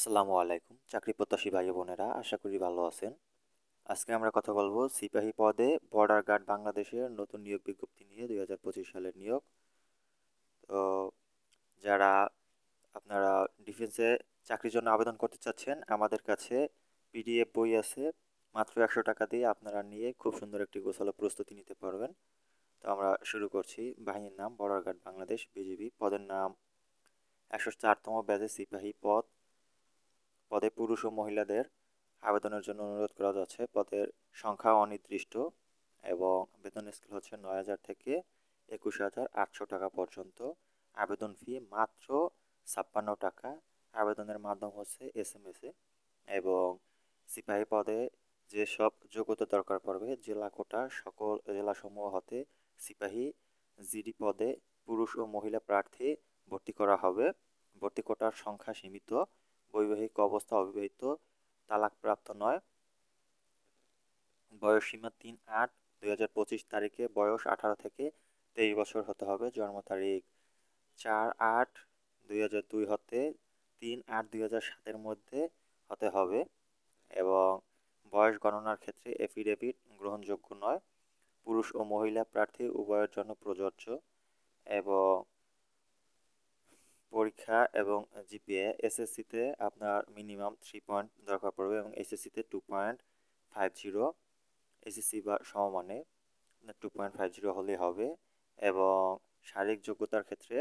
আসসালামু আলাইকুম চাকরি প্রত্যাশী ভাই বোনেরা, আশা করি ভালো আছেন। আজকে আমরা কথা বলবো সিপাহী পদে বর্ডার গার্ড বাংলাদেশের নতুন নিয়োগ বিজ্ঞপ্তি নিয়ে 2025 সালের নিয়োগ। তো যারা আপনারা ডিফেন্সে চাকরির জন্য আবেদন করতে চাচ্ছেন, আমাদের কাছে পিডিএফ বই আছে। মাত্র 100 টাকা দিয়ে আপনারা নিয়ে খুব সুন্দর একটি গোছালো প্রস্তুতি নিতে পারবেন। তো আমরা শুরু করছি। বাহিনীর নাম বর্ডার গার্ড বাংলাদেশ বিজিবি। পদের নাম 104তম ব্যাচের সিপাহী পদ। পদে পুরুষ ও মহিলাদের আবেদনের জন্য অনুরোধ করা যাচ্ছে। পদের সংখ্যা অনির্দিষ্ট এবং বেতন স্কেল হচ্ছে 9,000 থেকে 21,800 টাকা পর্যন্ত। আবেদন ফি মাত্র 56 টাকা। আবেদনের মাধ্যম হচ্ছে SMS এ। এবং সিপাহী পদে যেসব যোগ্যতা দরকার পড়বে, জেলা কোটা সকল জেলাসমূহ হতে সিপাহী জিডি পদে পুরুষ ও মহিলা প্রার্থী ভর্তি করা হবে। ভর্তি কোটার সংখ্যা সীমিত। বৈবাহিক অবস্থা অবিবাহিত, তালাকপ্রাপ্ত নয়। বয়সসীমা 3/8/2025 তারিখে বয়স 18 থেকে 23 বছর হতে হবে। জন্ম তারিখ 4/8/2002 হতে 3/8/2007 মধ্যে হতে হবে। এবং বয়স গণনার ক্ষেত্রে এফিডেভিট গ্রহণযোগ্য নয়। পুরুষ ও মহিলা প্রার্থী উভয়ের জন্য প্রযোজ্য। এবং পরীক্ষা এবং জিপিএ এসএসসিতে আপনার মিনিমাম 3 পয়েন্ট দরকার পড়বে এবং এসএসসিতে 2.50, এসএসসি বা সমমানে 2.50 হলেই হবে। এবং শারীরিক যোগ্যতার ক্ষেত্রে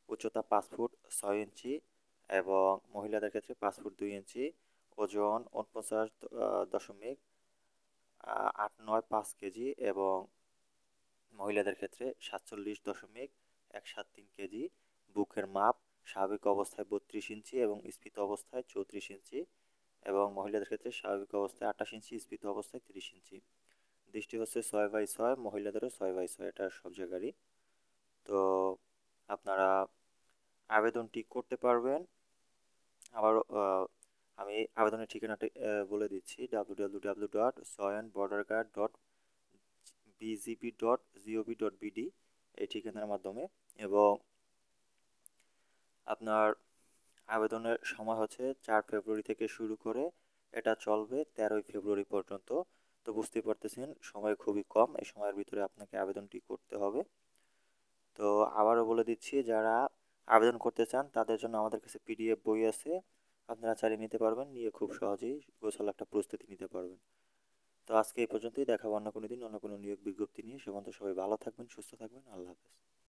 উচ্চতা 5 ফুট 6 ইঞ্চি এবং মহিলাদের ক্ষেত্রে 5 ফুট 2 ইঞ্চি, ওজন 49.895 কেজি এবং মহিলাদের ক্ষেত্রে 47.173 কেজি। বুকের মাপ স্বাভাবিক অবস্থায় 32 ইঞ্চি এবং স্ফীত অবস্থায় 34 ইঞ্চি এবং মহিলাদের ক্ষেত্রে স্বাভাবিক অবস্থায় 28 ইঞ্চি, স্ফীত অবস্থায় 30 ইঞ্চি। দৃষ্টি হচ্ছে 6/6, মহিলাদেরও 6/6, এটা সব জায়গারই। তো আপনারা আবেদনটি করতে পারবেন। আবারও আমি আবেদনের ঠিকানাটি বলে দিচ্ছি: www.joinborderguard.bgb.gov.bd এই ঠিকানার মাধ্যমে। এবং আপনার আবেদনের সময় হচ্ছে 4 ফেব্রুয়ারি থেকে শুরু করে এটা চলবে 13ই ফেব্রুয়ারি পর্যন্ত। তো বুঝতেই পারতেছেন সময় খুবই কম, এই সময়ের ভিতরে আপনাকে আবেদনটি করতে হবে। তো আবারও বলে দিচ্ছি, যারা আবেদন করতে চান তাদের জন্য আমাদের কাছে পিডিএফ বই আছে। আপনারা চালিয়ে নিতে পারবেন, নিয়ে খুব সহজেই গোছালো একটা প্রস্তুতি নিতে পারবেন। তো আজকে এই পর্যন্তই। দেখাবো অন্য কোনো দিন অন্য কোনো নিয়োগ বিজ্ঞপ্তি নিয়ে। সে পর্যন্ত সবাই ভালো থাকবেন, সুস্থ থাকবেন। আল্লাহ হাফেজ।